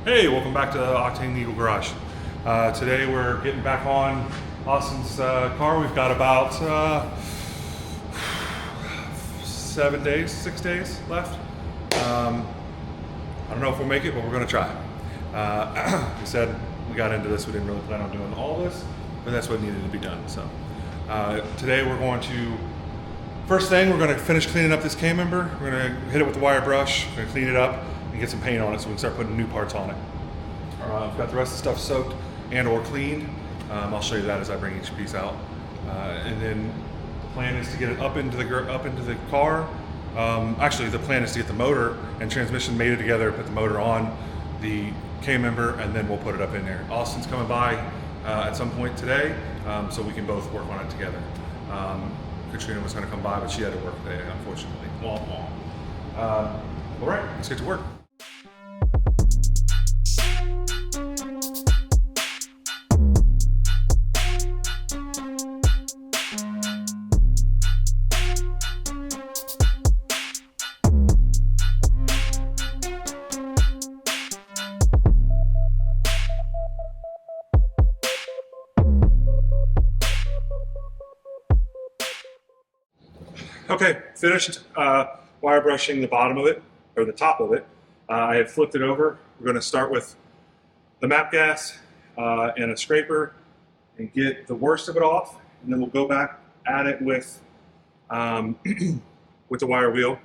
Hey, welcome back to Octane Needle Garage. Today we're getting back on Austin's car. We've got about 6 days left. I don't know if we'll make it, but we're going to try. We said we got into this, we didn't really plan on doing all this, but that's what needed to be done. So today we're going to, first thing, we're going to finish cleaning up this K member. We're going to hit it with the wire brush, we're going to clean it up and get some paint on it so we can start putting new parts on it. I've got the rest of the stuff soaked and or cleaned. I'll show you that as I bring each piece out. And then the plan is to get it up into the car. Actually, the plan is to get the motor and transmission mated together, put the motor on the K member, and then we'll put it up in there. Austin's coming by at some point today, so we can both work on it together. Katrina was going to come by, but she had to work today, unfortunately. Womp womp. All right, let's get to work. Okay, finished wire brushing the bottom of it, or the top of it. I have flipped it over. We're going to start with the map gas and a scraper and get the worst of it off, and then we'll go back at it with with the wire wheel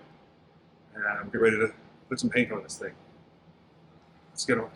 and get ready to put some paint on this thing. Let's get on.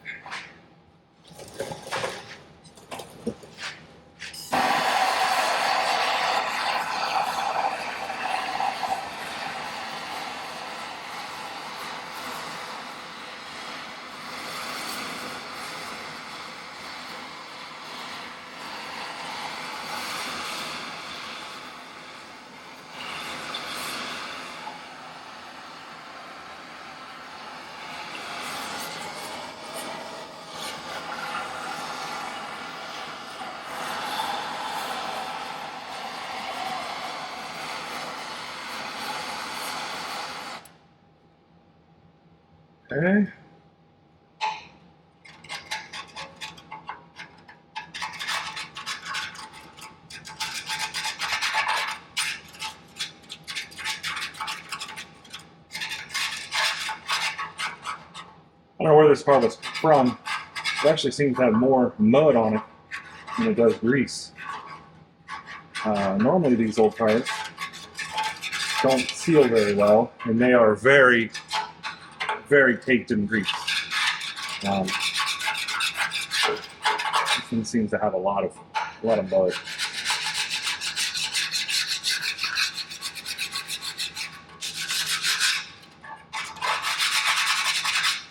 Okay. I don't know where this car was from. It actually seems to have more mud on it than it does grease. Normally these old cars don't seal very well, and they are very, very caked in grease. This one seems to have a lot of mud.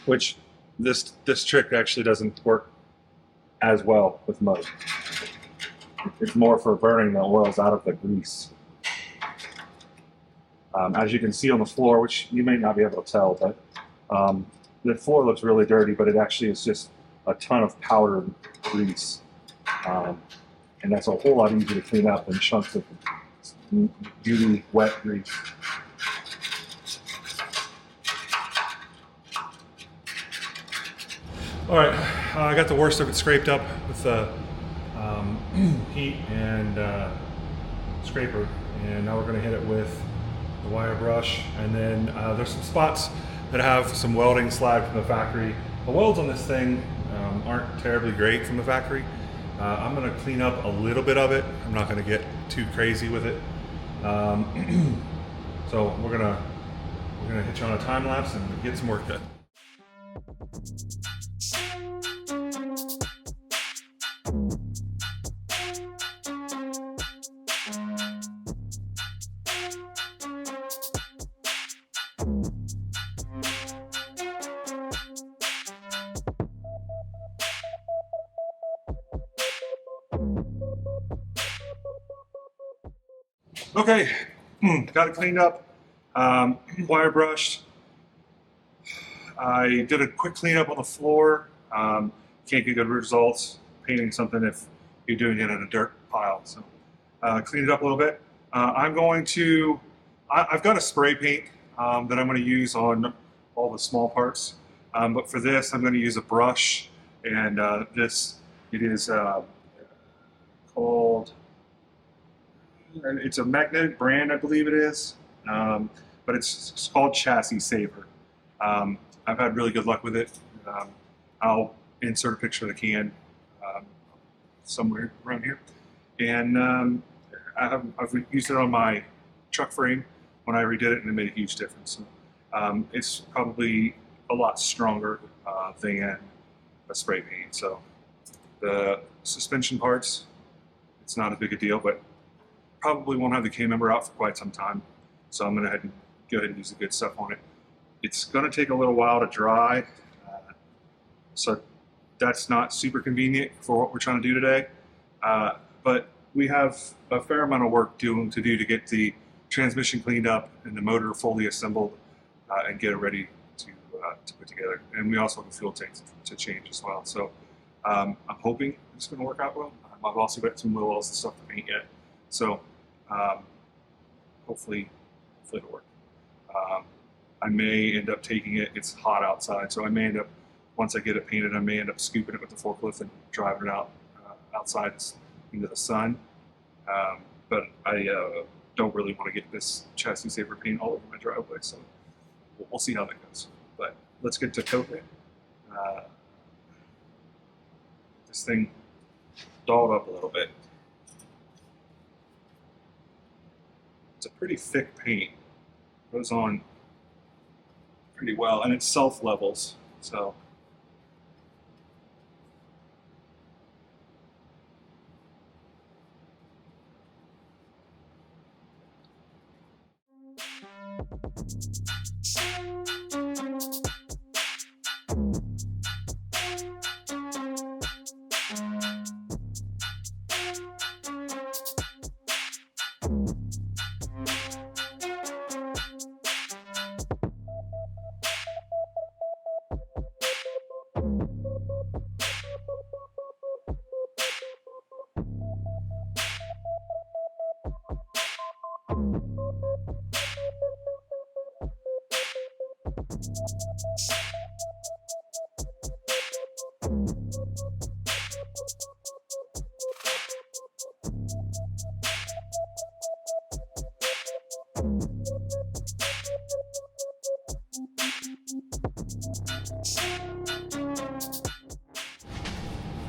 Which this trick actually doesn't work as well with mud. It's more for burning the oils out of the grease. As you can see on the floor, which you may not be able to tell, but the floor looks really dirty, but it actually is just a ton of powdered grease. And that's a whole lot easier to clean up than chunks of beauty wet grease. All right, I got the worst of it scraped up with the heat and scraper, and now we're going to hit it with the wire brush. And then there's some spots that have some welding slag from the factory. The welds on this thing aren't terribly great from the factory. I'm going to clean up a little bit of it. I'm not going to get too crazy with it. So we're gonna hit you on a time lapse and get some work done. Okay, got it cleaned up, wire brushed. I did a quick cleanup on the floor. Can't get good results painting something if you're doing it in a dirt pile. So clean it up a little bit. I've got a spray paint that I'm going to use on all the small parts. But for this, I'm going to use a brush, and it is called, it's a magnetic brand, I believe it is, but it's called Chassis Saver. I've had really good luck with it. I'll insert a picture of the can somewhere around here. And I've used it on my truck frame when I redid it, and it made a huge difference. So, it's probably a lot stronger than a spray paint. So the suspension parts, it's not as big a deal, but probably won't have the K member out for quite some time. So I'm going to go ahead and use the good stuff on it. It's going to take a little while to dry, so that's not super convenient for what we're trying to do today. But we have a fair amount of work to do to get the transmission cleaned up and the motor fully assembled and get it ready to put together. And we also have a fuel tank to change as well. So I'm hoping it's going to work out well. I've also got some wheel wells and stuff to paint yet. So hopefully it'll work. I may end up taking it, it's hot outside, so I may end up, once I get it painted, I may end up scooping it with the forklift and driving it out outside into the sun. But I don't really want to get this Chassis Saver paint all over my driveway, so we'll see how that goes. But let's get to coating it. This thing dolled up a little bit. It's a pretty thick paint. It goes on pretty well, and it self-levels, so.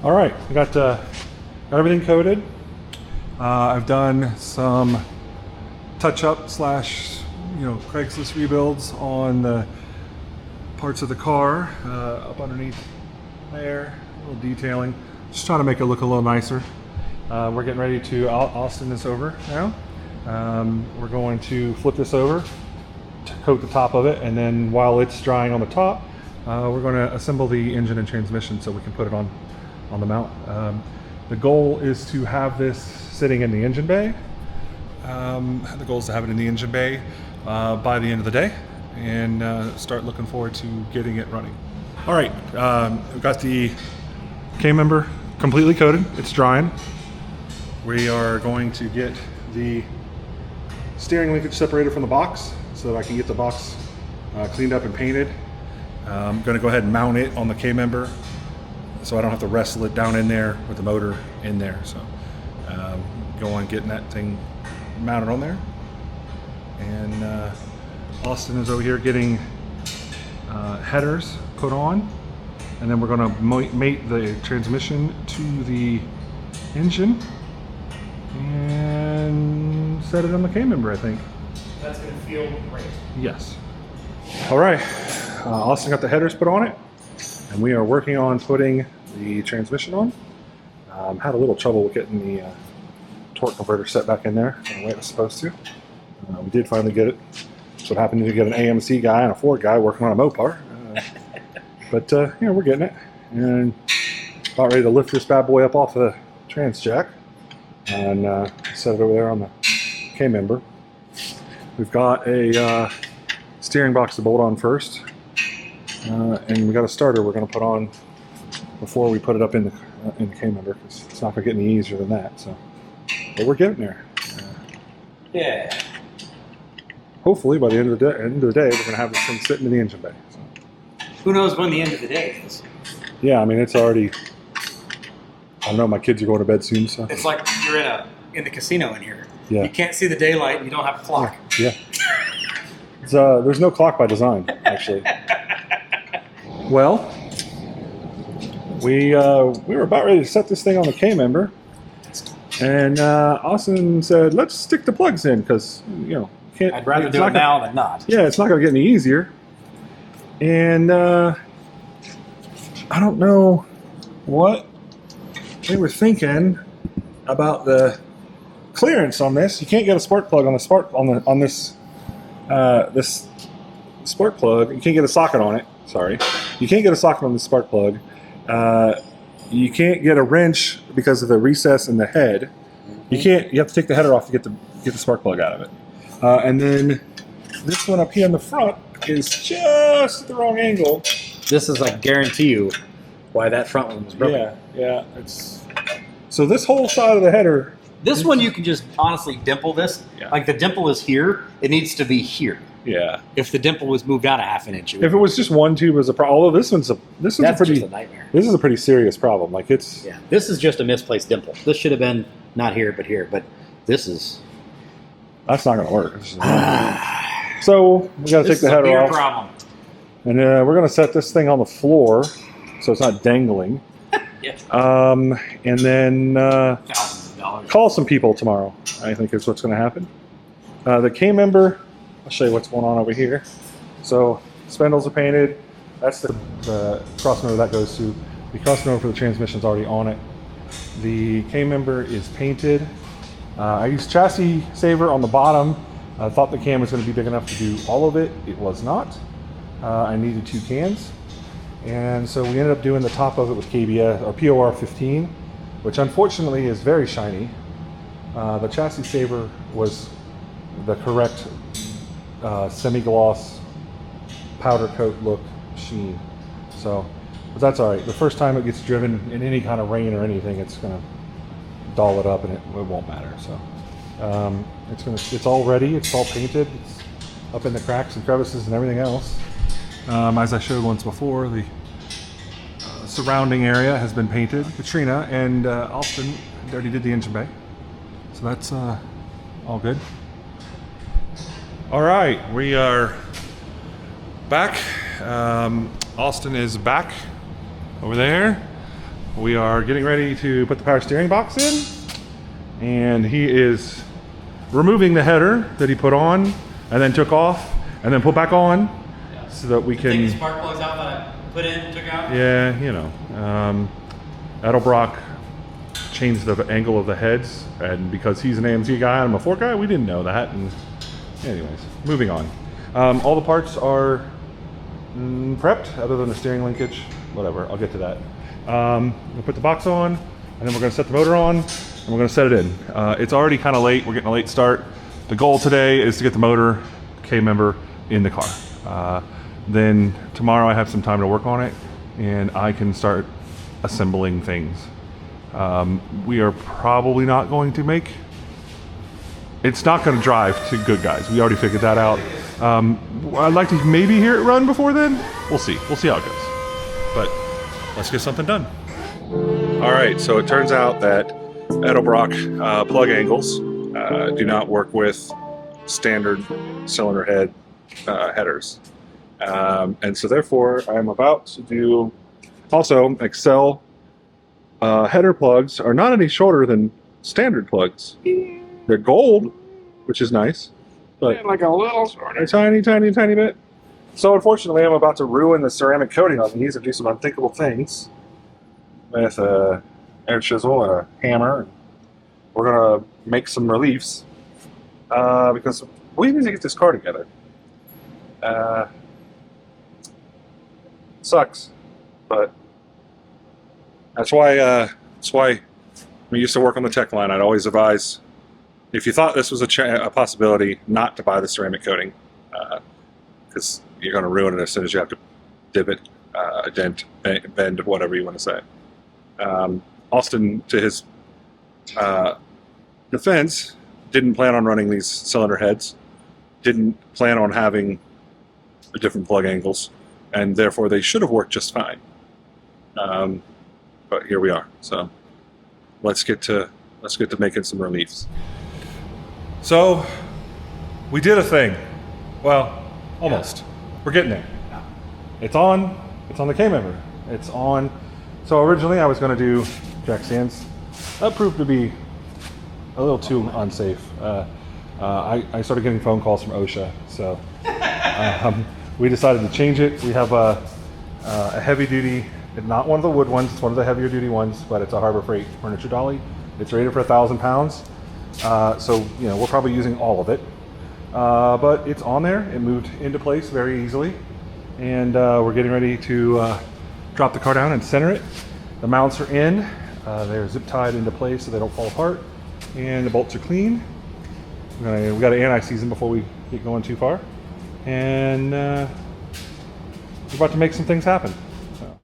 All right, I got everything coated. I've done some touch-up slash, Craigslist rebuilds on the parts of the car up underneath there, a little detailing, just trying to make it look a little nicer. We're getting ready to Austin this over now. We're going to flip this over to coat the top of it, and then while it's drying on the top, we're going to assemble the engine and transmission so we can put it on the mount. The goal is to have this sitting in the engine bay. The goal is to have it in the engine bay by the end of the day, and start looking forward to getting it running. All right, we've got the K-member completely coated. It's drying. We are going to get the steering linkage separated from the box so that I can get the box cleaned up and painted. I'm going to go ahead and mount it on the K-member so I don't have to wrestle it down in there with the motor in there. So go on getting that thing mounted on there. And Austin is over here getting headers put on, and then we're going to mate the transmission to the engine and set it on the K-member, I think. That's going to feel great. Yes. All right, Austin got the headers put on it, and we are working on putting the transmission on. Had a little trouble with getting the torque converter set back in there the way it was supposed to. We did finally get it. So it happened to get an AMC guy and a Ford guy working on a Mopar. But we're getting it. And about ready to lift this bad boy up off the trans jack and set it over there on the K-member. We've got a steering box to bolt on first. And we got a starter we're going to put on before we put it up in the K-member, because it's not going to get any easier than that. So, but we're getting there. Yeah. Hopefully, by the end of the day, we're going to have this thing sitting in the engine bay. So. Who knows when the end of the day is? Yeah, I mean, it's already... I don't know, my kids are going to bed soon, so... It's like you're in the casino in here. Yeah. You can't see the daylight and you don't have a clock. Yeah. It's, there's no clock by design, actually. Well, we were about ready to set this thing on the K-member, and Austin said, let's stick the plugs in, because, you know, can't... I'd rather do it now than not. Yeah, it's not going to get any easier. And I don't know what they were thinking about the clearance on this. You can't get a spark plug on this this spark plug. You can't get a socket on it. Sorry, you can't get a socket on the spark plug. You can't get a wrench because of the recess in the head. You can't. You have to take the header off to get the spark plug out of it. And then this one up here in the front is just the wrong angle. This is, I guarantee you, why that front one was broken. Yeah. It's so this whole side of the header. This one you can just honestly dimple this. Yeah. Like the dimple is here, it needs to be here. Yeah. If the dimple was moved out a half an inch, If it was just one tube, as a problem. Although this one's a pretty just a nightmare. This is a pretty serious problem. Like it's This is just a misplaced dimple. This should have been not here, but here. But this is that's not going to work. So we got to take the header off, problem. and we're going to set this thing on the floor so it's not dangling. Yeah. And then Thousands of dollars. call some people tomorrow. I think is what's going to happen. The K-member. I'll show you what's going on over here. So spindles are painted. That's the cross member that goes to. The cross member for the transmission is already on it. The K-member is painted. I used chassis saver on the bottom. I thought the can was going to be big enough to do all of it. It was not. I needed 2 cans. And so we ended up doing the top of it with KBS or POR 15, which unfortunately is very shiny. The chassis saver was the correct semi-gloss powder coat look sheen. So, but that's all right. The first time it gets driven in any kind of rain or anything, it's gonna dull it up, and it won't matter. So, it's all ready. It's all painted. It's up in the cracks and crevices and everything else. As I showed once before, the surrounding area has been painted. Katrina and Austin already did the engine bay, so that's all good. All right, we are back. Austin is back over there. We are getting ready to put the power steering box in, and he is removing the header that he put on and then took off and then put back on so that we can... Take the spark plugs out that I put in, took out? Yeah, you know. Edelbrock changed the angle of the heads, and because he's an AMG guy and I'm a Ford guy, we didn't know that. And anyways, moving on. All the parts are prepped, other than the steering linkage. Whatever, I'll get to that. We'll put the box on, and then we're going to set the motor on, and we're going to set it in. It's already kind of late. We're getting a late start. The goal today is to get the motor K-member in the car. Then tomorrow I have some time to work on it, and I can start assembling things. We are probably not going to make... It's not going to drive to GoodGuys. We already figured that out. I'd like to maybe hear it run before then. We'll see. We'll see how it goes. But let's get something done. All right, so it turns out that Edelbrock plug angles do not work with standard cylinder head headers. And so therefore, I'm about to do... Also, Excel header plugs are not any shorter than standard plugs. They're gold, which is nice, but like a little shorter, tiny bit. So unfortunately, I'm about to ruin the ceramic coating on these and do some unthinkable things with a air chisel and a hammer. We're gonna make some reliefs because we need to get this car together. Sucks, but that's why we used to work on the tech line. I'd always advise, if you thought this was a possibility, not to buy the ceramic coating, because you're going to ruin it as soon as you have to divot, dent, bend, whatever you want to say. Austin, to his defense, didn't plan on running these cylinder heads, didn't plan on having different plug angles. and therefore they should have worked just fine. But here we are. So let's get to making some reliefs. So we did a thing. Well, almost. Yeah. We're getting there. Yeah. It's on the K-member. It's on. So originally I was going to do jack stands. That proved to be a little too unsafe. I started getting phone calls from OSHA, so we decided to change it. We have a heavy duty, not one of the wood ones, it's one of the heavier duty ones, but it's a Harbor Freight furniture dolly. It's rated for 1,000 pounds. So, we're probably using all of it. But it's on there. It moved into place very easily. And we're getting ready to drop the car down and center it. The mounts are in. They're zip tied into place so they don't fall apart. And the bolts are clean. We got to anti-season before we get going too far. And we're about to make some things happen. So.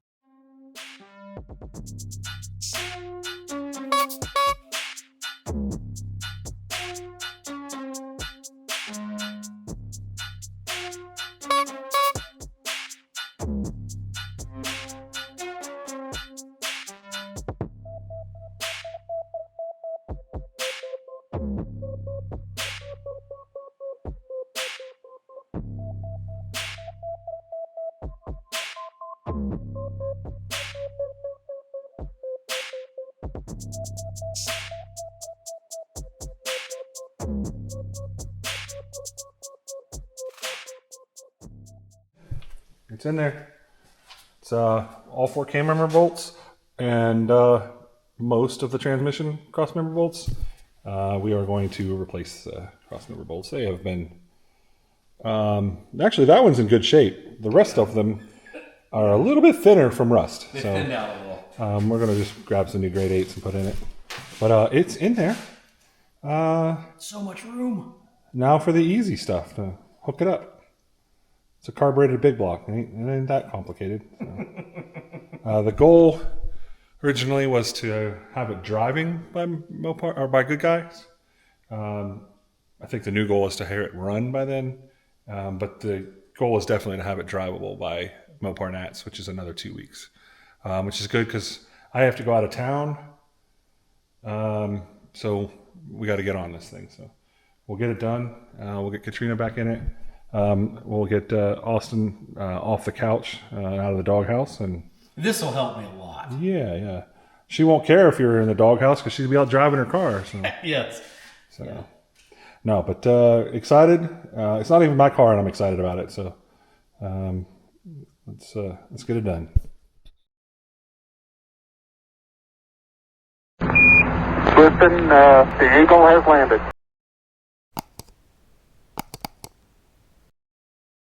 It's in there. It's all 4 cam member bolts and most of the transmission cross member bolts. We are going to replace cross member bolts. They have been actually that one's in good shape. The rest of them are a little bit thinner from rust. They thinned out a little. We're gonna just grab some new grade 8s and put in it. But it's in there. So much room. Now for the easy stuff to hook it up. It's a carbureted big block. It ain't that complicated. So. The goal originally was to have it driving by Mopar or by GoodGuys. I think the new goal is to have it run by then. But the goal is definitely to have it drivable by Mopar Nats, which is another 2 weeks. Which is good because I have to go out of town. So we got to get on this thing. So we'll get it done. We'll get Katrina back in it. We'll get Austin off the couch, out of the doghouse, and this will help me a lot. Yeah. She won't care if you're in the doghouse because she'll be out driving her car. So. Yes. So, yeah. No, but excited. It's not even my car, and I'm excited about it. So let's get it done. Listen, the Eagle has landed.